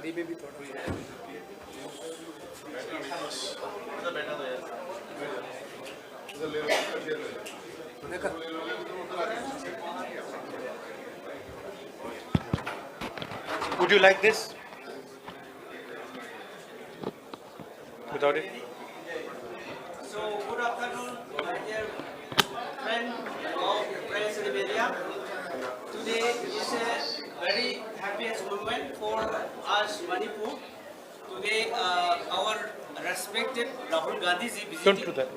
Would you like this? Without it? So, good afternoon, my dear friend of press and media. Today is a very happiest moment for us, Manipur. Today, our respected Rahul Gandhi ji Don't do that.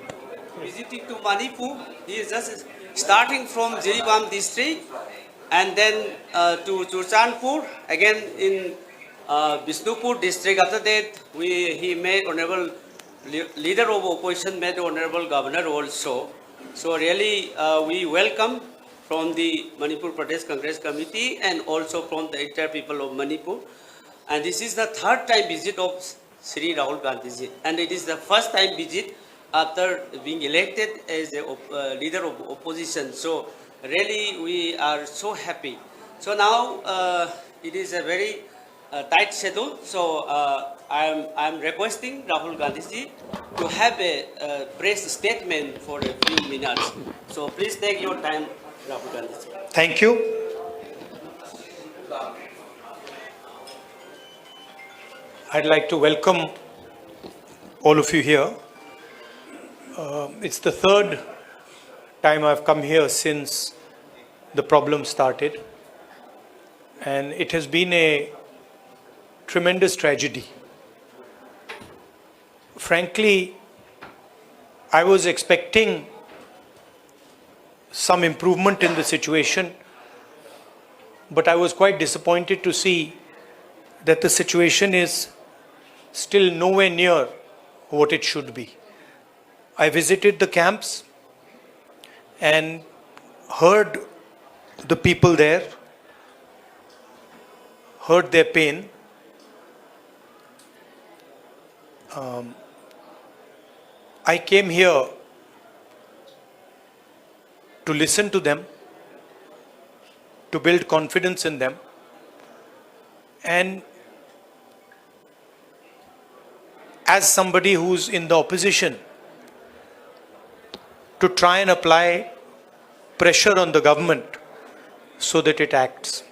visiting to Manipur. He is just starting from Jiribam district and then to Churchandpur, again in Bishnupur district. After that, he made honorable leader of opposition, made honorable governor also. So really, we welcome from the Manipur Pradesh Congress Committee and also from the entire people of Manipur. And this is the third time visit of Sri Rahul Gandhi ji, and it is the first time visit after being elected as the leader of opposition. So really, we are so happy. So now it is a very tight schedule. So I am requesting Rahul Gandhi ji to have a press statement for a few minutes. So please take your time, Rahul Gandhi ji. Thank you. I'd like to welcome all of you here. It's the third time I've come here since the problem started, and it has been a tremendous tragedy. Frankly, I was expecting some improvement in the situation, but I was quite disappointed to see that the situation is still nowhere near what it should be. I visited the camps and heard the people there, heard their pain. I came here to listen to them, to build confidence in them, and as somebody who's in the opposition, to try and apply pressure on the government so that it acts.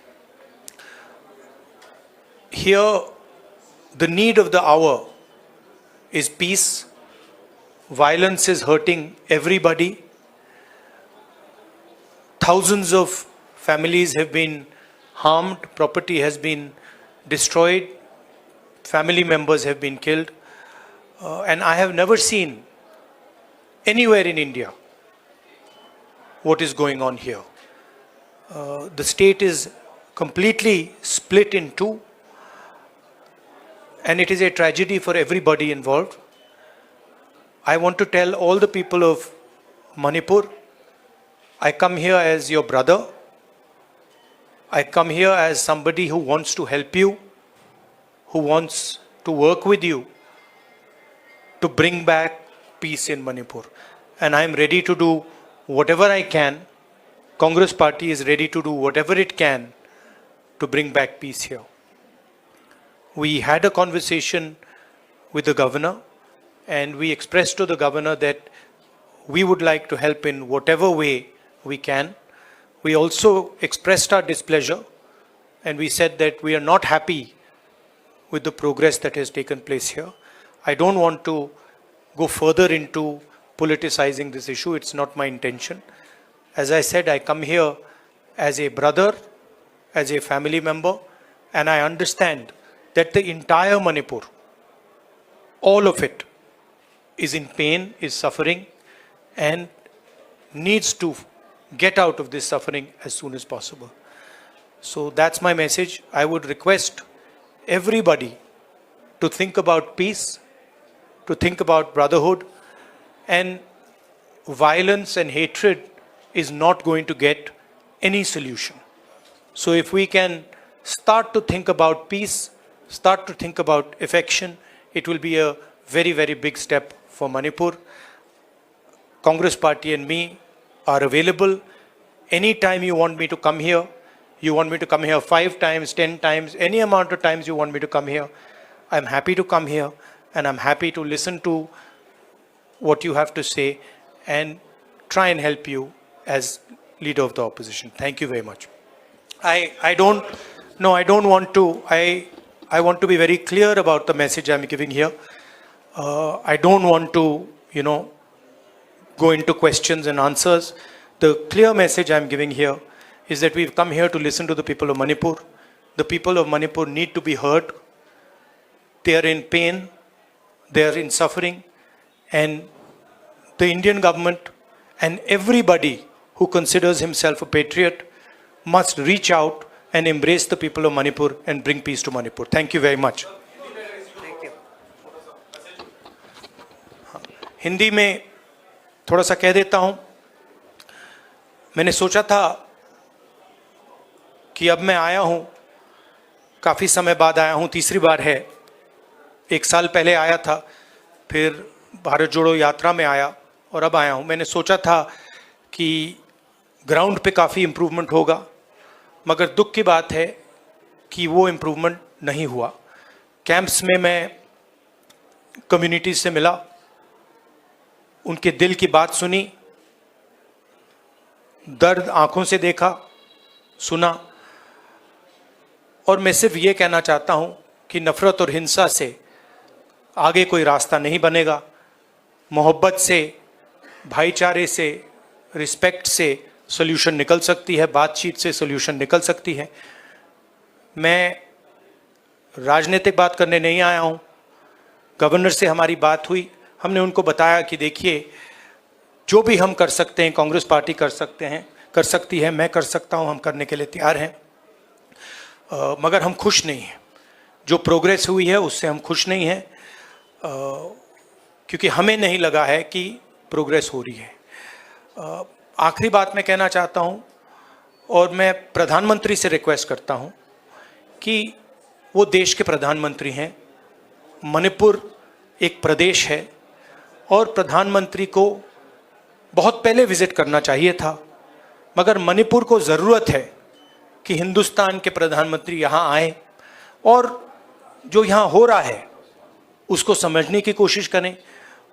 Here, the need of the hour is peace. Violence is hurting everybody. Thousands of families have been harmed, property has been destroyed, family members have been killed. And I have never seen anywhere in India what is going on here. The state is completely split in two, and it is a tragedy for everybody involved. I want to tell all the people of Manipur, I come here as your brother. I come here as somebody who wants to help you, who wants to work with you to bring back peace in Manipur. And I am ready to do whatever I can. Congress Party is ready to do whatever it can to bring back peace here. We had a conversation with the governor, and we expressed to the governor that we would like to help in whatever way we can. We also expressed our displeasure, and we said that we are not happy with the progress that has taken place here. I don't want to go further into politicizing this issue. It's not my intention. As I said, I come here as a brother, as a family member, and I understand that the entire Manipur, all of it, is in pain, is suffering, and needs to get out of this suffering as soon as possible. So that's my message. I would request everybody to think about peace, to think about brotherhood, and violence and hatred is not going to get any solution. So if we can start to think about peace, start to think about affection, it will be a very, very big step for Manipur. Congress Party and me are available. Anytime you want me to come here, You want me to come here 5 times, 10 times, any amount of times you want me to come here. I'm happy to come here, and I'm happy to listen to what you have to say and try and help you as leader of the opposition. Thank you very much. I don't want to, I want to be very clear about the message I'm giving here. I don't want to, go into questions and answers. The clear message I'm giving here is that we've come here to listen to the people of Manipur. The people of Manipur need to be heard. They are in pain, they are in suffering, and the Indian government and everybody who considers himself a patriot must reach out and embrace the people of Manipur and bring peace to Manipur. Thank you very much. Thank you. Hindi में थोड़ा सा कह देता हूं. मैंने सोचा था कि अब मैं आया हूं, काफ़ी समय बाद आया हूं, तीसरी बार है. 1 साल पहले आया था, फिर भारत जोड़ो यात्रा में आया और अब आया हूं. मैंने सोचा था कि ग्राउंड पे काफ़ी इम्प्रूवमेंट होगा, मगर दुख की बात है कि वो इम्प्रूवमेंट नहीं हुआ. कैंप्स में मैं कम्युनिटीज से मिला, उनके दिल की बात सुनी, दर्द आंखों से देखा, सुना, और मैं सिर्फ ये कहना चाहता हूं कि नफरत और हिंसा से आगे कोई रास्ता नहीं बनेगा. मोहब्बत से, भाईचारे से, रिस्पेक्ट से सॉल्यूशन निकल सकती है, बातचीत से सॉल्यूशन निकल सकती है. मैं राजनीतिक बात करने नहीं आया हूं. गवर्नर से हमारी बात हुई, हमने उनको बताया कि देखिए, जो भी हम कर सकते हैं, कांग्रेस पार्टी कर सकती है, मैं कर सकता हूं, हम करने के लिए तैयार हैं. मगर हम खुश नहीं हैं. जो प्रोग्रेस हुई है उससे हम खुश नहीं हैं, क्योंकि हमें नहीं लगा है कि प्रोग्रेस हो रही है. आखिरी बात मैं कहना चाहता हूं, और मैं प्रधानमंत्री से रिक्वेस्ट करता हूं कि वो देश के प्रधानमंत्री हैं. मणिपुर एक प्रदेश है और प्रधानमंत्री को बहुत पहले विजिट करना चाहिए था, मगर मणिपुर को ज़रूरत है कि हिंदुस्तान के प्रधानमंत्री यहाँ आए और जो यहाँ हो रहा है उसको समझने की कोशिश करें,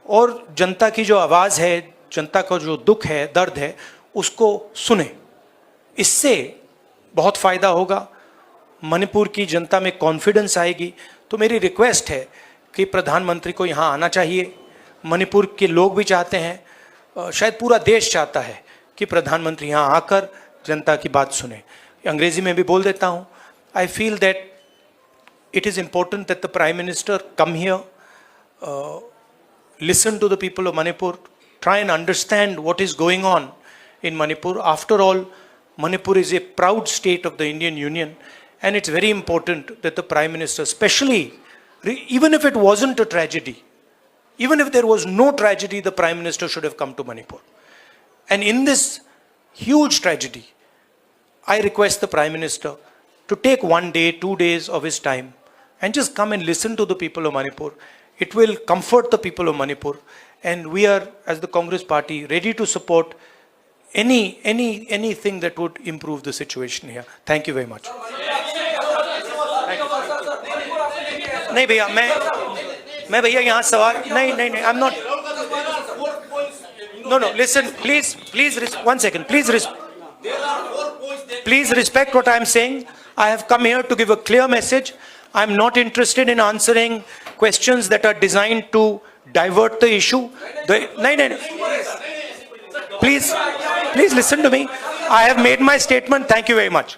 और जनता की जो आवाज़ है, जनता का जो दुख है, दर्द है, उसको सुने. इससे बहुत फ़ायदा होगा, मणिपुर की जनता में कॉन्फिडेंस आएगी. तो मेरी रिक्वेस्ट है कि प्रधानमंत्री को यहाँ आना चाहिए. मणिपुर के लोग भी चाहते हैं, शायद पूरा देश चाहता है कि प्रधानमंत्री यहाँ आकर जनता की बात सुने. अंग्रेजी में भी बोल देता हूँ. I feel that it is important that the Prime Minister come here, listen to the people of Manipur, try and understand what is going on in Manipur. After all, Manipur is a proud state of the Indian Union, and it's very important that the Prime Minister, especially, even if it wasn't a tragedy, even if there was no tragedy, the Prime Minister should have come to Manipur. And in this huge tragedy, I request the Prime Minister to take 1 day, 2 days of his time and just come and listen to the people of Manipur. It will comfort the people of Manipur, and we are, as the Congress party, ready to support anything that would improve the situation here. Thank you very much. नहीं भैया, मैं भैया यहाँ सवाल नहीं, I'm not. No, listen, please, 1 second, please respect what I am saying. I have come here to give a clear message. I am not interested in answering questions that are designed to divert the issue. No. Please listen to me. I have made my statement. Thank you very much.